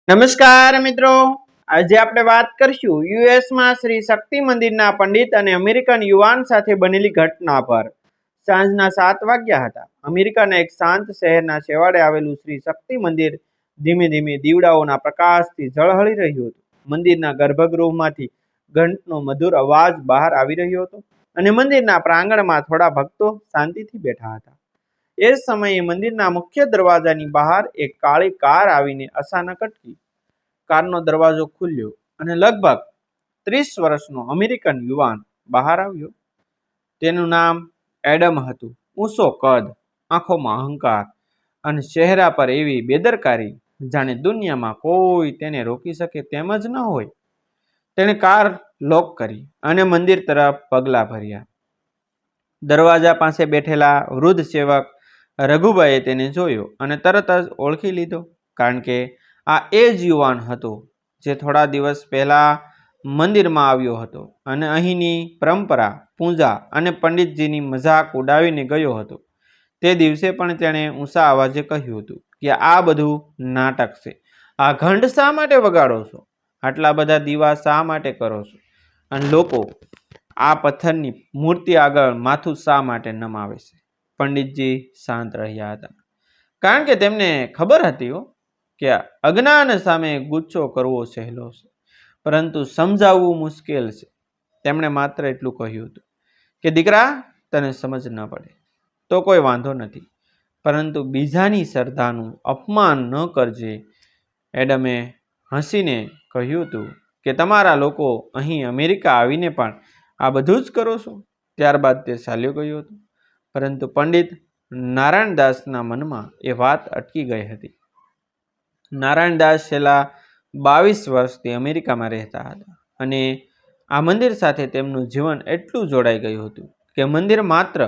નમસ્કાર મિત્રો, આજે આપણે વાત કરશું યુએસમાં શ્રી શક્તિ મંદિરના પંડિત અને અમેરિકન યુવાન સાથે બનેલી ઘટના પર। સાંજના 7 વાગ્યા હતા। અમેરિકાના એક શાંત શહેરના છેવાડે આવેલું શ્રી શક્તિ મંદિર ધીમે ધીમે દીવડાઓના પ્રકાશથી ઝળહળી રહ્યું હતું। મંદિરના ગર્ભગૃહમાંથી ઘંટનો મધુર અવાજ બહાર આવી રહ્યો હતો અને મંદિરના પ્રાંગણમાં થોડા ભક્તો શાંતિથી બેઠા હતા। એ સમયે મંદિરના મુખ્ય દરવાજાની બહાર એક કાળી કાર આવીને અચાનક અટકી। કારનો દરવાજો ખુલ્યો અને લગભગ 30 વર્ષનો અમેરિકન યુવાન બહાર આવ્યો। તેનું નામ એડમ હતું। ઊંચો કદ, આંખોમાં અહંકાર અને ચહેરા પર એવી બેદરકારી જાણે દુનિયામાં કોઈ તેને રોકી શકે તેમ જ ન હોય। તેણે કાર લોક કરી અને મંદિર તરફ પગલાં ભર્યા। દરવાજા પાસે બેઠેલા વૃદ્ધ સેવક રઘુભાઈએ તેને જોયો અને તરત જ ઓળખી લીધો, કારણ કે આ એ જ યુવાન હતો જે થોડા દિવસ પહેલા મંદિરમાં આવ્યો હતો અને અહીંની પરંપરા, પૂજા અને પંડિતજીની મજાક ઉડાવીને ગયો હતો। તે દિવસે પણ તેણે ઊંચા અવાજે કહ્યું હતું કે આ બધું નાટક છે। આ ઘંટ શા માટે વગાડો છો? આટલા બધા દીવા શા માટે કરો છો? અને લોકો આ પથ્થરની મૂર્તિ આગળ માથું શા માટે નમાવે છે? પંડિતજી શાંત રહ્યા હતા, કારણ કે તેમને ખબર હતી કે અજ્ઞાન સામે ગુસ્સો કરવો સહેલો છે, પરંતુ સમજાવવું મુશ્કેલ છે। તેમણે માત્ર એટલું કહ્યું હતું કે દીકરા, તને સમજ ન પડે તો કોઈ વાંધો નથી, પરંતુ બીજાની શ્રદ્ધાનું અપમાન ન કરજે। એડમે હસીને કહ્યું હતું કે તમારા લોકો અહીં અમેરિકા આવીને પણ આ બધું જ કરો છો? ત્યારબાદ તે ચાલ્યો ગયો હતો, પરંતુ પંડિત નારાયણદાસના મનમાં એ વાત અટકી ગઈ હતી। નારાયણદાસ છેલ્લા 22 વર્ષથી અમેરિકામાં રહેતા હતા અને આ મંદિર સાથે તેમનું જીવન એટલું જોડાઈ ગયું હતું કે મંદિર માત્ર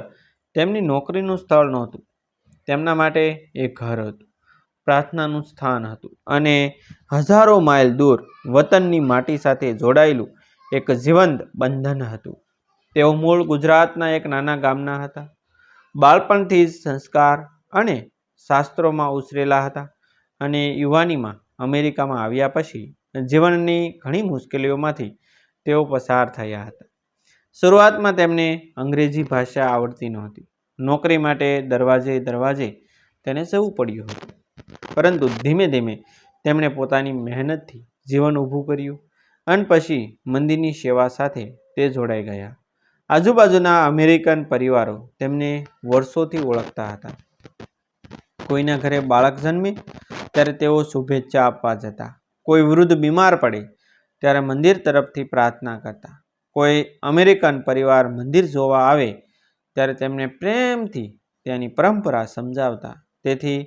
તેમની નોકરીનું સ્થળ નહોતું, તેમના માટે એક ઘર હતું, પ્રાર્થનાનું સ્થાન હતું અને હજારો માઇલ દૂર વતનની માટી સાથે જોડાયેલું એક જીવંત બંધન હતું। તેઓ મૂળ ગુજરાતના એક નાના ગામના હતા। બાળપણથી જ સંસ્કાર અને શાસ્ત્રોમાં ઉછરેલા હતા અને યુવાનીમાં અમેરિકામાં આવ્યા પછી જીવનની ઘણી મુશ્કેલીઓમાંથી તેઓ પસાર થયા હતા। શરૂઆતમાં તેમને અંગ્રેજી ભાષા આવડતી નહોતી, નોકરી માટે દરવાજે દરવાજે તેને જવું પડ્યું હતું, પરંતુ ધીમે ધીમે તેમણે પોતાની મહેનતથી જીવન ઊભું કર્યું અને પછી મંદિરની સેવા સાથે તે જોડાઈ ગયા। આજુબાજુના અમેરિકન પરિવારો તેમને વર્ષોથી ઓળખતા હતા। કોઈના ઘરે બાળક જન્મે ત્યારે તેઓ શુભેચ્છા આપવા જતા, કોઈ વૃદ્ધ બીમાર પડે ત્યારે મંદિર તરફથી પ્રાર્થના કરતા, કોઈ અમેરિકન પરિવાર મંદિર જોવા આવે ત્યારે તેમને પ્રેમથી તેની પરંપરા સમજાવતા। તેથી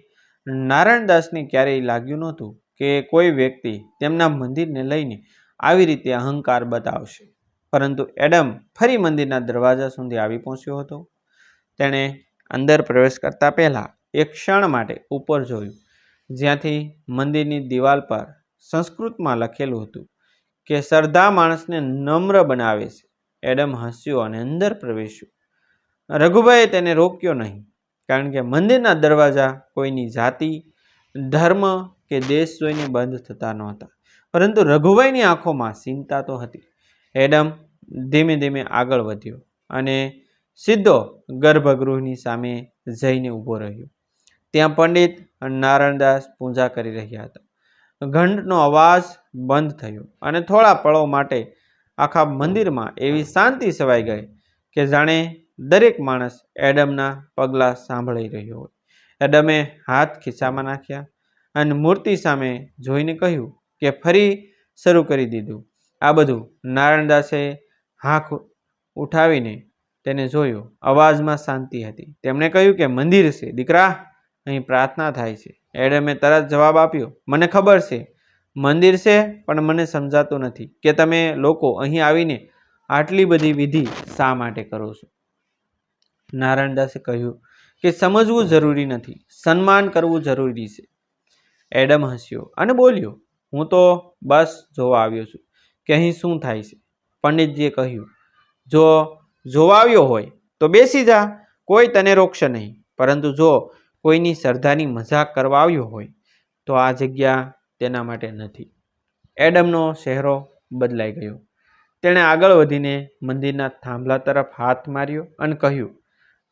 નારાયણદાસને ક્યારેય લાગ્યું નહોતું કે કોઈ વ્યક્તિ તેમના મંદિરને લઈને આવી રીતે અહંકાર બતાવશે, પરંતુ એડમ ફરી મંદિરના દરવાજા સુધી આવી પહોંચ્યો હતો। તેણે અંદર પ્રવેશ કરતા પહેલા એક ક્ષણ માટે ઉપર જોયું, જ્યાંથી મંદિરની દિવાલ પર સંસ્કૃતમાં લખેલું હતું કે શ્રદ્ધા માણસને નમ્ર બનાવે છે। એડમ હસ્યો અને અંદર પ્રવેશ્યો। રઘુભાઈએ તેને રોક્યો નહીં, કારણ કે મંદિરના દરવાજા કોઈની જાતિ, ધર્મ કે દેશ જોઈને બંધ થતા નહોતા, પરંતુ રઘુભાઈની આંખોમાં ચિંતા તો હતી। એડમ ધીમે ધીમે આગળ વધ્યો અને સીધો ગર્ભગૃહની સામે જઈને ઊભો રહ્યો। ત્યાં પંડિત નારાયણદાસ પૂજા કરી રહ્યા હતા। ઘંટનો અવાજ બંધ થયો અને થોડા પળો માટે આખા મંદિરમાં એવી શાંતિ છવાઈ ગઈ કે જાણે દરેક માણસ એડમના પગલાં સાંભળી રહ્યો હોય। એડમે હાથ ખિસ્સામાં નાખ્યા અને મૂર્તિ સામે જોઈને કહ્યું કે ફરી શરૂ કરી દીધું આ બધું? નારાયણદાસે હાથ ઉઠાવીને તેને જોયો। અવાજમાં શાંતિ હતી। તેમણે કહ્યું કે મંદિર છે દીકરા, અહીં પ્રાર્થના થાય છે। એડમે તરત જવાબ આપ્યો, મને ખબર છે મંદિર છે, પણ મને સમજાતું નથી કે તમે લોકો અહીં આવીને આટલી બધી વિધિ શા માટે કરો છો? નારાયણદાસે કહ્યું કે સમજવું જરૂરી નથી, સન્માન કરવું જરૂરી છે। એડમ હસ્યો અને બોલ્યો, હું તો બસ જોવા આવ્યો છું કે અહીં શું થાય છે। પંડિતજીએ કહ્યું, જો જોવા આવ્યો હોય તો બેસી જા, કોઈ તને રોકશે નહીં, પરંતુ જો કોઈની શ્રદ્ધાની મજાક કરવા આવ્યો હોય તો આ જગ્યા તેના માટે નથી. એડમનો ચહેરો બદલાઈ ગયો. તેણે આગળ વધીને મંદિરના થાંભલા તરફ હાથ માર્યો અને કહ્યું,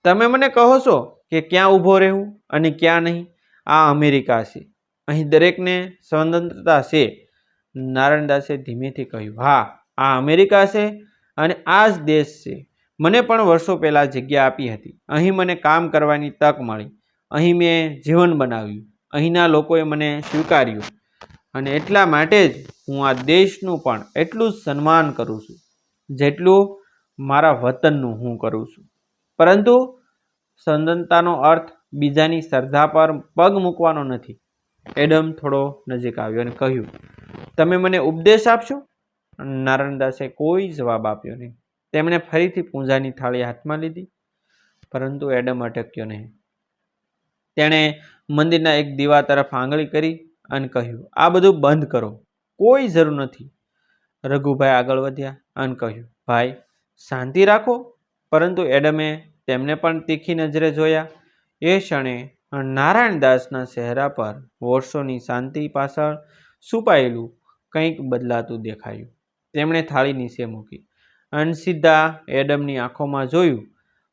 તમે મને કહો છો કે ક્યાં ઊભો રહેવું અને ક્યાં નહીં? આ અમેરિકા છે. અહીં દરેકને સ્વતંત્રતા છે. નારાયણદાસે ધીમેથી કહ્યું, હા, આ અમેરિકા છે અને આ જ દેશ છે. મને પણ વર્ષો પહેલાં જગ્યા આપી હતી. અહીં મને કામ કરવાની તક મળી. અહીં મેં જીવન બનાવ્યું. અહીંના લોકોએ મને સ્વીકાર્યું અને એટલા માટે જ હું આ દેશનું પણ એટલું જ સન્માન કરું છું જેટલું મારા વતનનું હું કરું છું. પરંતુ સ્વતંત્રતાનો અર્થ બીજાની શ્રદ્ધા પર પગ મૂકવાનો નથી. એડમ થોડો નજીક આવ્યો અને કહ્યું, તમે મને ઉપદેશ આપશો? નારાયણદાસે કોઈ જવાબ આપ્યો નહીં. તેમણે ફરીથી પૂજાની થાળી હાથમાં લીધી, પરંતુ એડમ અટક્યો નહીં. તેણે મંદિરના એક દીવા તરફ આંગળી કરી અને કહ્યું, આ બધું બંધ કરો, કોઈ જરૂર નથી. રઘુભાઈ આગળ વધ્યા અને કહ્યું, ભાઈ, શાંતિ રાખો. પરંતુ એડમે તેમને પણ તીખી નજરે જોયા. એ ક્ષણે નારાયણદાસના ચહેરા પર વર્ષોની શાંતિ પાછળ છુપાયેલું કંઈક બદલાતું દેખાયું. તેમણે થાળી નીચે મૂકી અને સીધા એડમની આંખોમાં જોયું.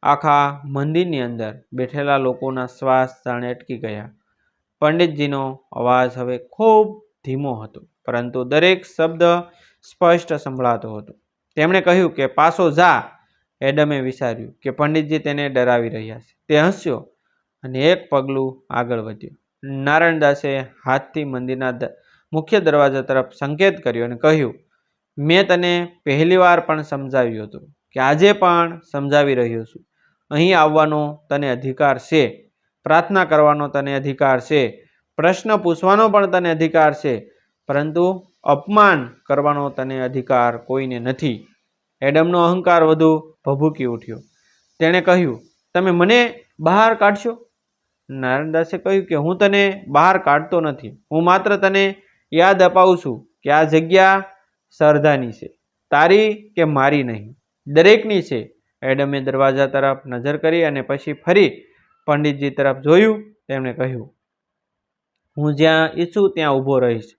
આખા મંદિરની અંદર બેઠેલા લોકોના શ્વાસ જાણે અટકી ગયા. પંડિતજીનો અવાજ હવે ખૂબ ધીમો હતો, પરંતુ દરેક શબ્દ સ્પષ્ટ સંભળાતો હતો. તેમણે કહ્યું કે પાછો જા. એડમે વિચાર્યું કે પંડિતજી તેને ડરાવી રહ્યા છે. તે હસ્યો અને એક પગલું આગળ વધ્યો. નારાયણદાસે હાથથી મંદિરના મુખ્ય દરવાજા તરફ સંકેત કર્યો અને કહ્યું, મેં તને પહેલી વાર પણ સમજાવ્યું હતું કે આજે પણ સમજાવી રહ્યો છું. અહીં આવવાનો તને અધિકાર છે. પ્રાર્થના કરવાનો તને અધિકાર છે. પ્રશ્ન પૂછવાનો પણ તને અધિકાર છે. પરંતુ અપમાન કરવાનો તને અધિકાર કોઈને નથી. એડમનો અહંકાર વધુ ભભૂકી ઉઠ્યો. તેણે કહ્યું, તમે મને બહાર કાઢશો? નારાયણદાસે કહ્યું કે હું તને બહાર કાઢતો નથી. હું માત્ર તને યાદ અપાવું છું કે આ જગ્યા શ્રદ્ધાની છે, તારી કે મારી નહીં, દરેકની છે. એડમે દરવાજા તરફ નજર કરી અને પછી ફરી પંડિતજી તરફ જોયું. તેમણે કહ્યું, હું જ્યાં ઈચ્છું ત્યાં ઊભો રહીશ.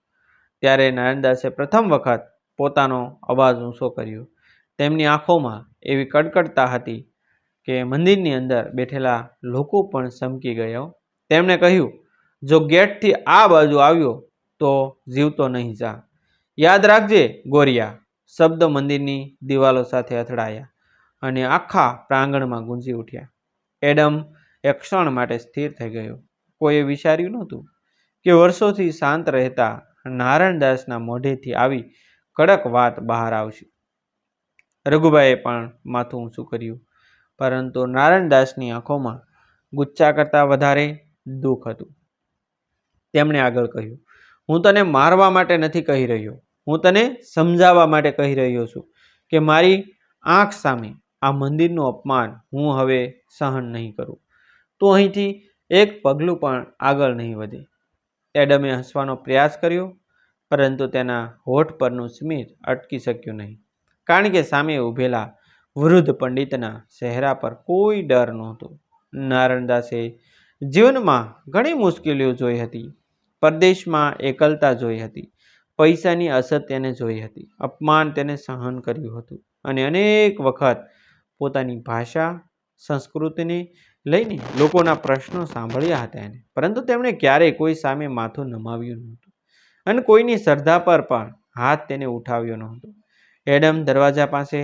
ત્યારે નારાયણદાસે પ્રથમ વખત પોતાનો અવાજ ઊંચો કર્યો. તેમની આંખોમાં એવી કડકડતા હતી કે મંદિરની અંદર બેઠેલા લોકો પણ ચમકી ગયા. તેમણે કહ્યું, જો ગેટથી આ બાજુ આવ્યો તો જીવતો નહીં જા. યાદ રાખજે ગોરિયા. શબ્દ મંદિરની દિવાલો સાથે અથડાયા અને આખા પ્રાંગણમાં ગુંજી ઉઠ્યા. એડમ એક ક્ષણ માટે સ્થિર થઈ ગયો. કોઈએ વિચાર્યું નહોતું કે વર્ષોથી શાંત રહેતા નારાયણદાસના મોઢેથી આવી કડક વાત બહાર આવશે. રઘુભાઈએ પણ માથું ઊંચું કર્યું, પરંતુ નારાયણદાસની આંખોમાં ગુચ્છા કરતાં વધારે દુઃખ હતું. તેમણે આગળ કહ્યું, હું તને મારવા માટે નથી કહી રહ્યો. હું તને સમજાવવા માટે કહી રહ્યો છું કે મારી આંખ સામે આ મંદિરનું અપમાન હું હવે સહન નહીં કરું. તું અહીંથી એક પગલું પણ આગળ નહીં વધે. એડમે હસવાનો પ્રયાસ કર્યો, પરંતુ તેના હોઠ પરનું સ્મિત અટકી શક્યું નહીં, કારણ કે સામે ઊભેલા વૃદ્ધ પંડિતના ચહેરા પર કોઈ ડર નહોતો. નારાયણદાસે જીવનમાં ઘણી મુશ્કેલીઓ જોઈ હતી. પરદેશમાં એકલતા જોઈ હતી. પૈસાની અછત તેને જોઈ હતી. અપમાન તેને સહન કર્યું હતું અને અનેક વખત પોતાની ભાષા, સંસ્કૃતિને લઈને લોકોના પ્રશ્નો સાંભળ્યા હતા એને. પરંતુ તેમણે ક્યારેય કોઈ સામે માથું નમાવ્યું નહોતું અને કોઈની શ્રદ્ધા પર પણ હાથ તેને ઉઠાવ્યો નહોતો. એડમ દરવાજા પાસે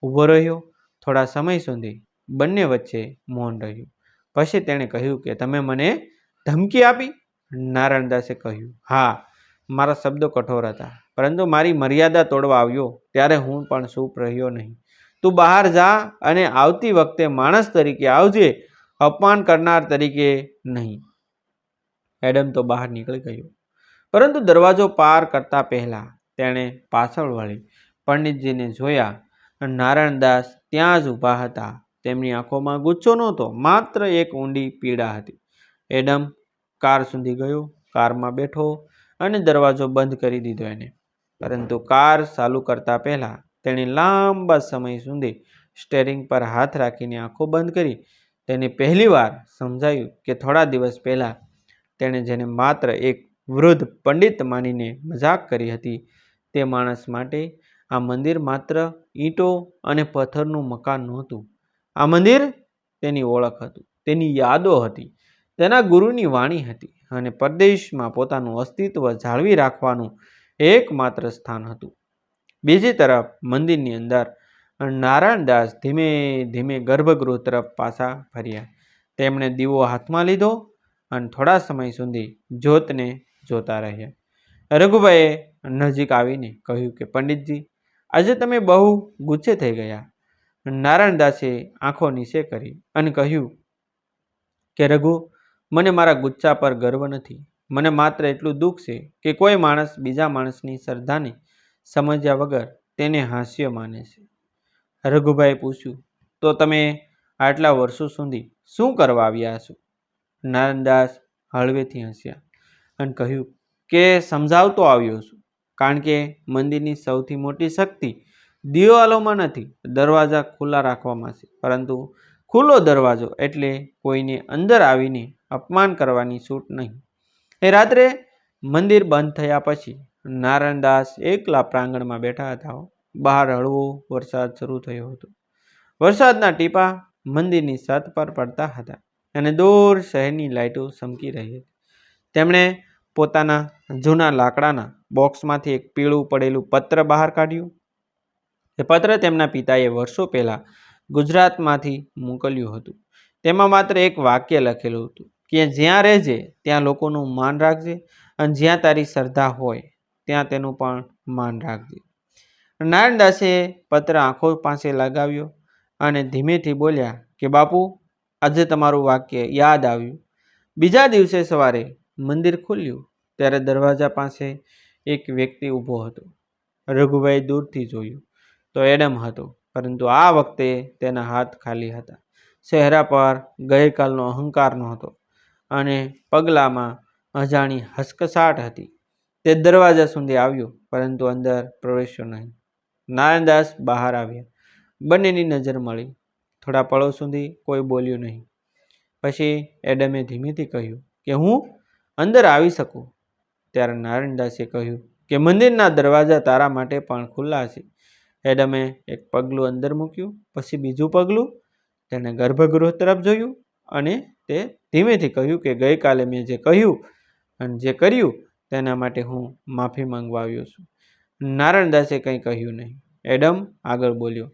ઊભો રહ્યો. થોડા સમય સુધી બંને વચ્ચે મૌન રહ્યું. પછી તેણે કહ્યું કે તમે મને ધમકી આપી? નારાયણદાસે કહ્યું, હા, મારા શબ્દો કઠોર હતા, પરંતુ મારી મર્યાદા તોડવા આવ્યો ત્યારે હું પણ ચૂપ રહ્યો નહીં. તું બહાર જા અને આવતી વખતે માણસ તરીકે આવજે, અપમાન કરનાર તરીકે નહીં. એડમ તો બહાર નીકળી ગયો, પરંતુ દરવાજો પાર કરતા પહેલા તેણે પાછળ વળી પંડિતજીને જોયા. નારાયણદાસ ત્યાં જ ઊભા હતા. તેમની આંખોમાં ગુસ્સો નહોતો, માત્ર એક ઊંડી પીડા હતી. એડમ કાર સુધી ગયો, કારમાં બેઠો અને દરવાજો બંધ કરી દીધો એને. પરંતુ કાર ચાલુ કરતા પહેલા તેણે લાંબા સમય સુધી સ્ટેરિંગ પર હાથ રાખીને આંખો બંધ કરી. તેને પહેલીવાર સમજાયું કે થોડા દિવસ પહેલા તેણે જેને માત્ર એક વૃદ્ધ પંડિત માનીને મજાક કરી હતી. તે માણસ માટે આ મંદિર માત્ર ઈંટો અને પથ્થરનું મકાન નહોતું. આ મંદિર તેની ઓળખ હતું, તેની યાદો હતી, તેના ગુરુની વાણી હતી અને પરદેશમાં પોતાનું અસ્તિત્વ જાળવી રાખવાનું એકમાત્ર સ્થાન હતું. બીજી તરફ મંદિરની અંદર નારાયણદાસ ધીમે ધીમે ગર્ભગૃહ તરફ પાછા ફર્યા. તેમણે દીવો હાથમાં લીધો અને થોડા સમય સુધી જ્યોતને જોતા રહ્યા. રઘુભાઈએ નજીક આવીને કહ્યું કે પંડિતજી, આજે તમે બહુ ગુસ્સે થઈ ગયા. નારાયણદાસે આંખો નીચે કરી અને કહ્યું કે રઘુ, મને મારા ગુસ્સા પર ગર્વ નથી. મને માત્ર એટલું દુઃખ છે કે કોઈ માણસ બીજા માણસની શ્રદ્ધાને સમજ્યા વગર તેને હાસ્ય માને છે. રઘુભાઈએ પૂછ્યું, તો તમે આટલા વર્ષો સુધી શું કરવા આવ્યા છો? નારાયણદાસ હળવેથી હસ્યા અને કહ્યું કે સમજાવતો આવ્યો છું, કારણ કે મંદિરની સૌથી મોટી શક્તિ દિવાલોમાં નથી, દરવાજા ખુલ્લા રાખવામાં છે. પરંતુ ખુલ્લો દરવાજો એટલે કોઈને અંદર આવીને અપમાન કરવાની છૂટ નહીં. એ રાત્રે મંદિર બંધ થયા પછી નારાયણદાસ એકલા પ્રાંગણમાં બેઠા હતા. બહાર હળવો વરસાદ શરૂ થયો હતો. વરસાદના ટીપા મંદિરની છત પર પડતા હતા અને દૂર શહેરની લાઇટો ચમકી રહી હતી. તેમણે પોતાના જૂના લાકડાના બોક્સમાંથી એક પીળું પડેલું પત્ર બહાર કાઢ્યું. એ પત્ર તેમના પિતાએ વર્ષો પહેલાં ગુજરાતમાંથી મોકલ્યું હતું. તેમાં માત્ર એક વાક્ય લખેલું હતું કે જ્યાં રહેજે ત્યાં લોકોનું માન રાખજે અને જ્યાં તારી શ્રદ્ધા હોય ત્યાં તેનું પણ માન રાખજે. નારાયણદાસે પત્ર આંખો પાસે લગાવ્યો અને ધીમેથી બોલ્યા કે બાપુ, આજે તમારું વાક્ય યાદ આવ્યું. બીજા દિવસે સવારે મંદિર ખુલ્યું ત્યારે દરવાજા પાસે એક વ્યક્તિ ઊભો હતો. રઘુભાઈ દૂરથી જોયું તો એડમ હતો, પરંતુ આ વખતે તેના હાથ ખાલી હતા. ચહેરા પર ગઈકાલનો અહંકાર નહોતો અને પગલામાં અજાણી હસકસાટ હતી. તે દરવાજા સુધી આવ્યો પરંતુ અંદર પ્રવેશ્યો નહીં. નારાયણદાસ બહાર આવ્યા. બંનેની નજર મળી. થોડા પળો સુધી કોઈ બોલ્યું નહીં. પછી એડમે ધીમેથી કહ્યું કે હું અંદર આવી શકું? ત્યારે નારાયણદાસે કહ્યું કે મંદિરના દરવાજા તારા માટે પણ ખુલ્લા છે. એડમે એક પગલું અંદર મૂક્યું, પછી બીજું પગલું. તેણે ગર્ભગૃહ તરફ જોયું અને તે ધીમેથી કહ્યું કે ગઈકાલે મેં જે કહ્યું અને જે કર્યું તેના માટે હું માફી માંગવા આવ્યો છું. નારાયણદાસે કંઈ કહ્યું નહીં. એડમ આગળ બોલ્યો,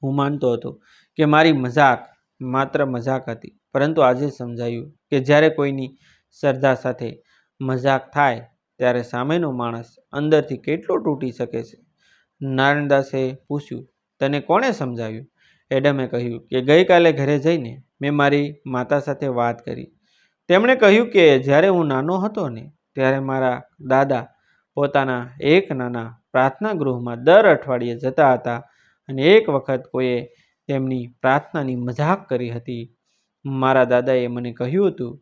હું માનતો હતો કે મારી મજાક માત્ર મજાક હતી, પરંતુ આજે સમજાયું કે જ્યારે કોઈની શ્રદ્ધા સાથે મજાક થાય ત્યારે સામેનો માણસ અંદરથી કેટલો તૂટી શકે છે. નારાયણદાસે પૂછ્યું, તને કોણે સમજાવ્યું? એડમે કહ્યું કે ગઈકાલે ઘરે જઈને મેં મારી માતા સાથે વાત કરી. તેમણે કહ્યું કે જ્યારે હું નાનો હતો ને ત્યારે મારા દાદા પોતાના એક નાના પ્રાર્થના ગૃહમાં દર અઠવાડિયે જતા હતા અને એક વખત કોઈએ તેમની પ્રાર્થનાની મજાક કરી હતી. મારા દાદાએ મને કહ્યું હતું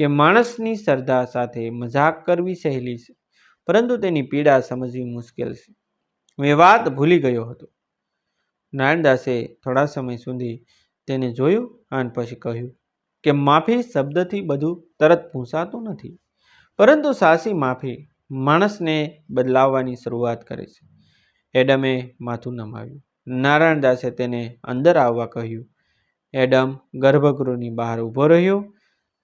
કે માણસની શ્રદ્ધા સાથે મજાક કરવી સહેલી છે, પરંતુ તેની પીડા સમજવી મુશ્કેલ છે. હું એ વાત ભૂલી ગયો હતો. નારાયણદાસે થોડા સમય સુધી તેને જોયું અને પછી કહ્યું કે માફી શબ્દથી બધું તરત ભૂંસાતું નથી, પરંતુ સાચી માફી માણસને બદલાવવાની શરૂઆત કરે છે. એડમે માથું નમાવ્યું. નારાયણદાસે તેને અંદર આવવા કહ્યું. એડમ ગર્ભગૃહની બહાર ઊભો રહ્યો.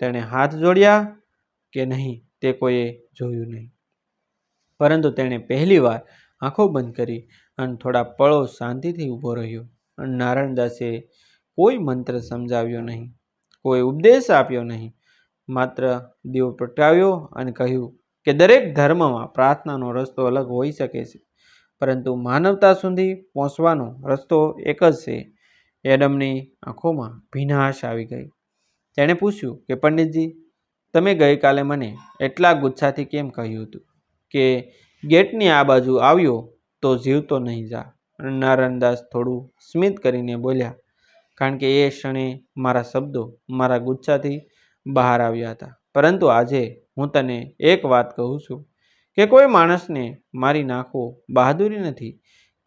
તેણે હાથ જોડ્યા કે નહીં તે કોઈએ જોયું નહીં, પરંતુ તેણે પહેલીવાર આંખો બંધ કરી અને થોડા પળો શાંતિથી ઊભો રહ્યો. નારાયણદાસે કોઈ મંત્ર સમજાવ્યો નહીં, કોઈ ઉપદેશ આપ્યો નહીં, માત્ર દીવો પ્રગટાવ્યો અને કહ્યું કે દરેક ધર્મમાં પ્રાર્થનાનો રસ્તો અલગ હોઈ શકે છે, પરંતુ માનવતા સુધી પહોંચવાનો રસ્તો એક જ છે. એડમની આંખોમાં ભીનાશ આવી ગઈ. તેણે પૂછ્યું કે પંડિતજી, તમે ગઈકાલે મને એટલા ગુસ્સાથી કેમ કહ્યું હતું કે ગેટની આ બાજુ આવ્યો તો જીવતો નહીં જા? નારાયણદાસ થોડું સ્મિત કરીને બોલ્યા, કારણ કે એ ક્ષણે મારા શબ્દો મારા ગુસ્સાથી બહાર આવ્યા હતા. પરંતુ આજે હું તને એક વાત કહું છું કે કોઈ માણસને મારી નાખવો બહાદુરી નથી.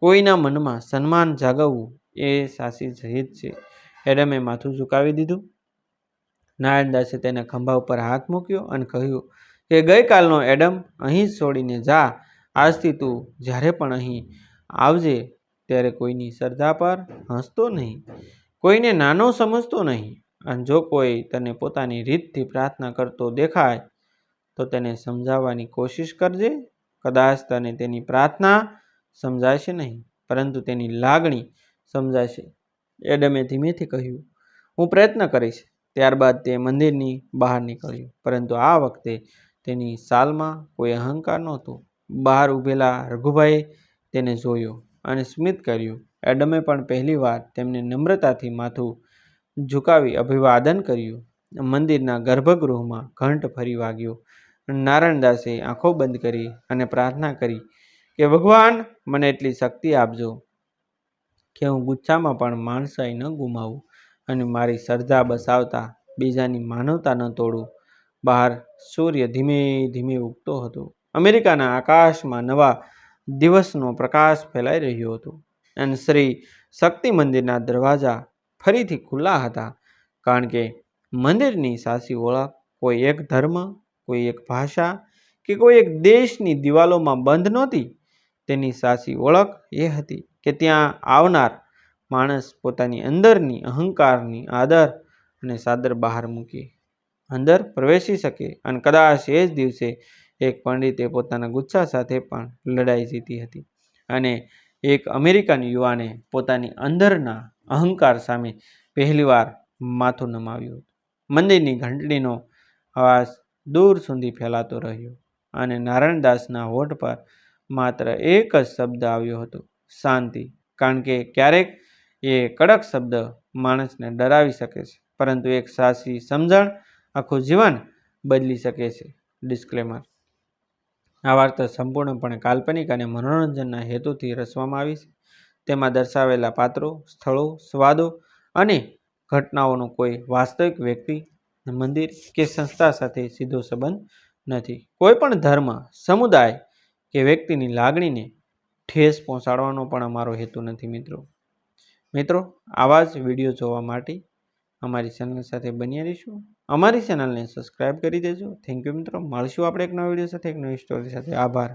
કોઈના મનમાં સન્માન જાગવવું એ સાચી જીત છે. એડમે માથું ઝુકાવી દીધું. નારાયણદાસે તેના ખંભા ઉપર હાથ મૂક્યો અને કહ્યું, કે ગઈકાલનો એડમ અહીં જ છોડીને જા. આજથી તું જ્યારે પણ અહીં આવજે ત્યારે કોઈની શ્રદ્ધા પર હસતો નહીં, કોઈને નાનો સમજતો નહીં. અને જો કોઈ તને પોતાની રીતથી પ્રાર્થના કરતો દેખાય તો તેને સમજાવવાની કોશિશ કરજે. કદાચ તને તેની પ્રાર્થના સમજાશે નહીં, પરંતુ તેની લાગણી સમજાશે. એડમે ધીમેથી કહ્યું, હું પ્રયત્ન કરીશ. ત્યારબાદ તે મંદિરની બહાર નીકળ્યો, પરંતુ આ વખતે તેની સાલમાં કોઈ અહંકાર નહોતો. બહાર ઊભેલા રઘુભાઈએ તેને જોયો અને સ્મિત કર્યું. એડમે પણ પહેલીવાર તેમને નમ્રતાથી માથું ઝુકાવી અભિવાદન કર્યું. મંદિરના ગર્ભગૃહમાં ઘંટ ફરી વાગ્યો. નારાયણદાસે આંખો બંધ કરી અને પ્રાર્થના કરી કે ભગવાન, મને એટલી શક્તિ આપજો કે હું ગુચ્છામાં પણ માણસાઈ ન ગુમાવું અને મારી શ્રદ્ધા બસાવતા બીજાની માનવતા ન તોડું. બહાર સૂર્ય ધીમે ધીમે ઉગતો હતો. અમેરિકાના આકાશમાં નવા દિવસનો પ્રકાશ ફેલાઈ રહ્યો હતો અને શ્રી શક્તિ મંદિરના દરવાજા ફરીથી ખુલ્લા હતા. કારણ કે મંદિરની સાચી ઓળખ કોઈ એક ધર્મ, કોઈ એક ભાષા કે કોઈ એક દેશની દિવાલોમાં બંધ નહોતી. તેની સાચી ઓળખ એ હતી કે ત્યાં આવનાર માણસ પોતાની અંદરની અહંકારની આદર અને સાદર બહાર મૂકી અંદર પ્રવેશી શકે. અને કદાચ એ જ દિવસે એક પંડિતે પોતાના ગુચ્છા સાથે પણ લડાઈ જીતી હતી અને એક અમેરિકન યુવાને પોતાની અંદરના અહંકાર સામે પહેલીવાર માથું નમાવ્યું હતું. મંદિરની ઘંટડીનો અવાજ દૂર સુધી ફેલાતો રહ્યો અને નારાયણદાસના હોઠ પર માત્ર એક જ શબ્દ આવ્યો હતો, શાંતિ. કારણ કે ક્યારેક એ કડક શબ્દ માણસને ડરાવી શકે છે, પરંતુ એક સાચી સમજણ આખું જીવન બદલી શકે છે. ડિસ્ક્લેમર: આ વાર્તા સંપૂર્ણપણે કાલ્પનિક અને મનોરંજનના હેતુથી રચવામાં આવી છે. તેમાં દર્શાવેલા પાત્રો, સ્થળો, સ્વાદો અને ઘટનાઓનો કોઈ વાસ્તવિક વ્યક્તિ, મંદિર કે સંસ્થા સાથે સીધો સંબંધ નથી. કોઈ પણ ધર્મ, સમુદાય કે વ્યક્તિની લાગણીને ઠેસ પહોંચાડવાનો પણ અમારો હેતુ નથી. મિત્રો, આવા જ વિડીયો જોવા માટે અમારી ચેનલ સાથે બન્યા રહીશું. અમારી ચેનલને સબસ્ક્રાઈબ કરી દેજો. થેન્ક યુ મિત્રો. મળશું આપણે એક નવા વિડીયો સાથે, એક નવી સ્ટોરી સાથે. આભાર.